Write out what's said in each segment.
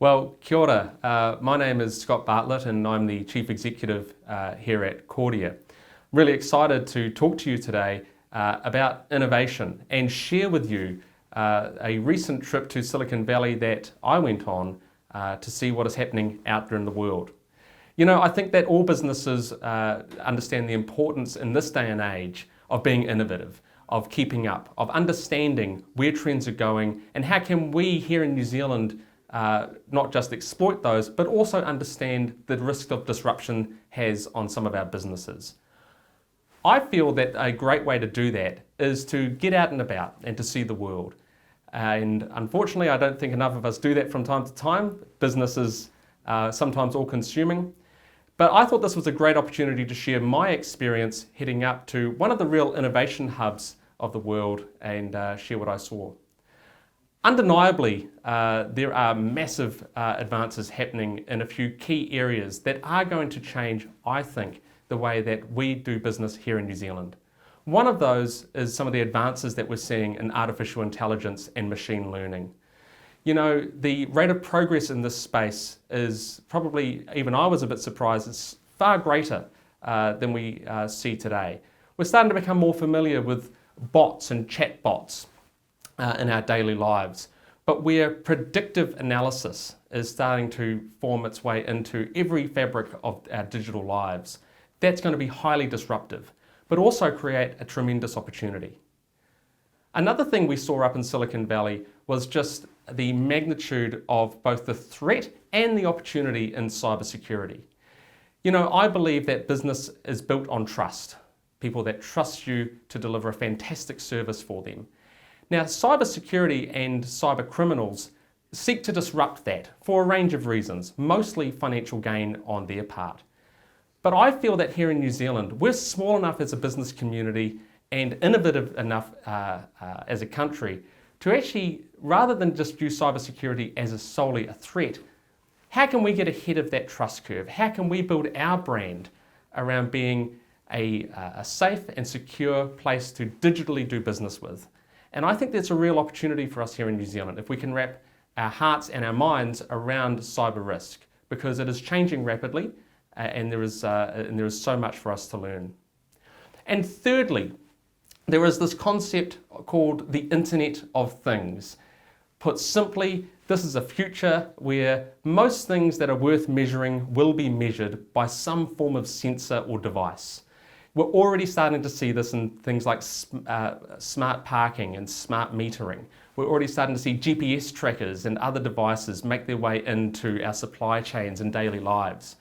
Well, kia ora. My name is Scott Bartlett and I'm the Chief Executive here at Kordia. Really excited to talk to you today about innovation and share with you a recent trip to Silicon Valley that I went on to see what is happening out there in the world. You know, I think that all businesses understand the importance in this day and age of being innovative, of keeping up, of understanding where trends are going and how can we here in New Zealand not just exploit those, but also understand the risk of disruption has on some of our businesses. I feel that a great way to do that is to get out and about and to see the world. And unfortunately, I don't think enough of us do that from time to time. Business is sometimes all-consuming. But I thought this was a great opportunity to share my experience heading up to one of the real innovation hubs of the world and share what I saw. Undeniably, there are massive advances happening in a few key areas that are going to change, I think, the way that we do business here in New Zealand. One of those is some of the advances that we're seeing in artificial intelligence and machine learning. You know, the rate of progress in this space is probably, even I was a bit surprised, it's far greater than we see today. We're starting to become more familiar with bots and chatbots in our daily lives, but where predictive analysis is starting to form its way into every fabric of our digital lives, that's going to be highly disruptive, but also create a tremendous opportunity. Another thing we saw up in Silicon Valley was just the magnitude of both the threat and the opportunity in cybersecurity. You know, I believe that business is built on trust, people that trust you to deliver a fantastic service for them. Now, cybersecurity and cyber criminals seek to disrupt that for a range of reasons, mostly financial gain on their part. But I feel that here in New Zealand, we're small enough as a business community and innovative enough as a country to actually, rather than just view cybersecurity as solely a threat, how can we get ahead of that trust curve? How can we build our brand around being a safe and secure place to digitally do business with? And I think there's a real opportunity for us here in New Zealand if we can wrap our hearts and our minds around cyber risk, because it is changing rapidly and there is so much for us to learn. And thirdly, there is this concept called the Internet of Things. Put simply, this is a future where most things that are worth measuring will be measured by some form of sensor or device. We're already starting to see this in things like smart parking and smart metering. We're already starting to see GPS trackers and other devices make their way into our supply chains and daily lives.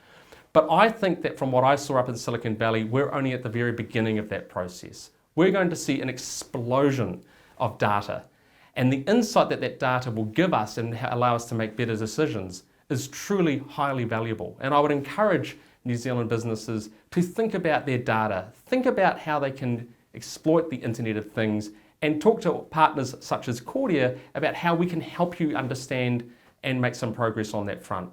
But I think that from what I saw up in Silicon Valley, we're only at the very beginning of that process. We're going to see an explosion of data. And the insight that that data will give us and allow us to make better decisions is truly highly valuable. And I would encourage New Zealand businesses to think about their data, think about how they can exploit the Internet of Things, and talk to partners such as Kordia about how we can help you understand and make some progress on that front.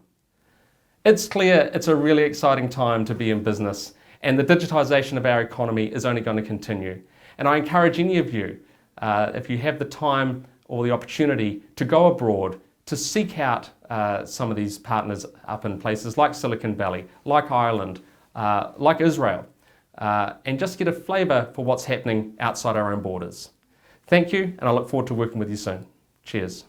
It's clear it's a really exciting time to be in business, and the digitisation of our economy is only going to continue. And I encourage any of you, if you have the time or the opportunity, to go abroad, to seek out some of these partners up in places like Silicon Valley, like Ireland, like Israel, and just get a flavour for what's happening outside our own borders. Thank you, and I look forward to working with you soon. Cheers.